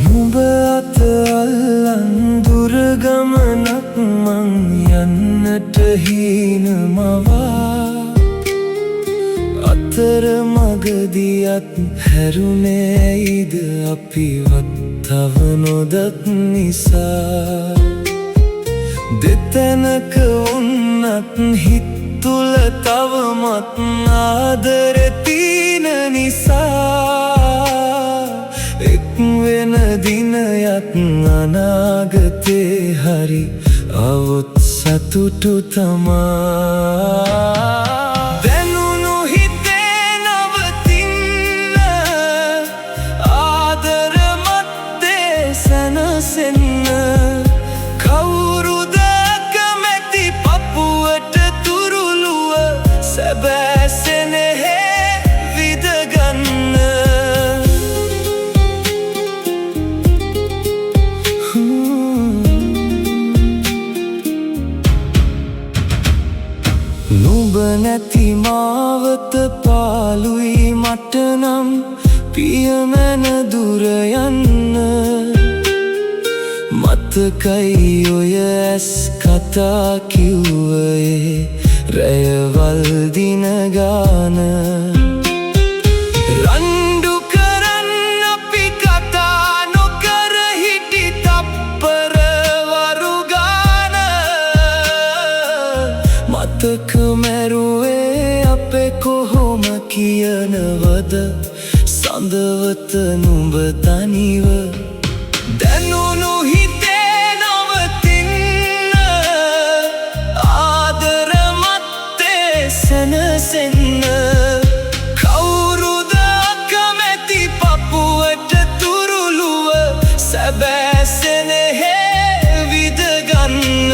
නුඹ අත අල්ලන් දුර ගමනක් මං යන්නට හීනමවා අතර මගදියත් හැරුණේ ඇයිද අපිවත් තව නොදත් නිසා දෙතැනක උන්නත් හිත් තුල තවමත් ආදරේ තියෙන නිසා එක් වෙන දිනයක් අනාගතේ හරි අවුත් සතුටු තමා කවුරුද කැමති පපුවට තුරුළුව සැබෑ සෙනෙහේ විදගන්න නුඹ නැති මාවත පාළුයි මට නම් පියමැන දුර යන්න මතකයි ඔය ඇස් කතා කිව්වේ රැයවල් දින ගාන රණ්ඩු කරන්න අපි කතා නොකර හිටි තප්පර වරු ගාන මතක මැරුවේ අපේ කොහොම කියනවද සඳවත නුඹ තනිව දැනුණු හිතේ නවතින්න ආදර මත්තේ සැනසෙන්න කවුරුද කැමති පපුවට තුරුළුව සැබෑ සෙනෙහේ විදගන්න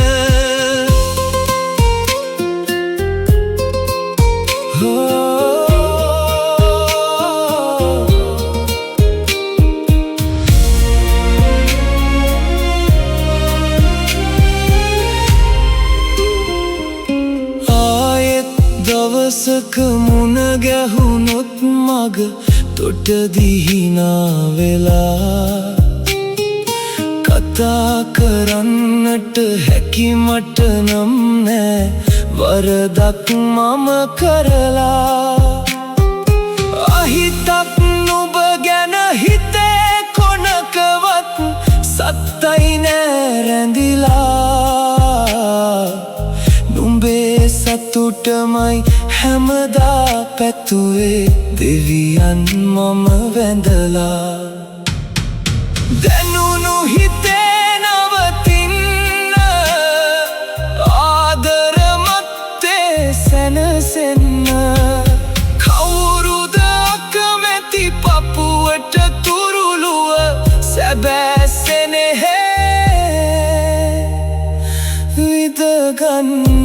දවසක මුණ ගැහුනොත් මග තොටදී හිනා වෙලා කතා කරන්නට හැකි මට නම් නෑ වරදක් මම කරලා අහිතක් නුඹ ගැන හිතේ කොනකවත් සත්තයි නෑ රැඳිලා නුඹේ සතුටමයි හැමදා පැතුවේ දෙවියන් මම වැඳලා දැනුණු හිතේ නවතින්න ආදර මත්තේ සැනසෙන්න කවුරුද කැමති පපුවට තුරුළුව සැබෑ සෙනෙහේ විදගන්න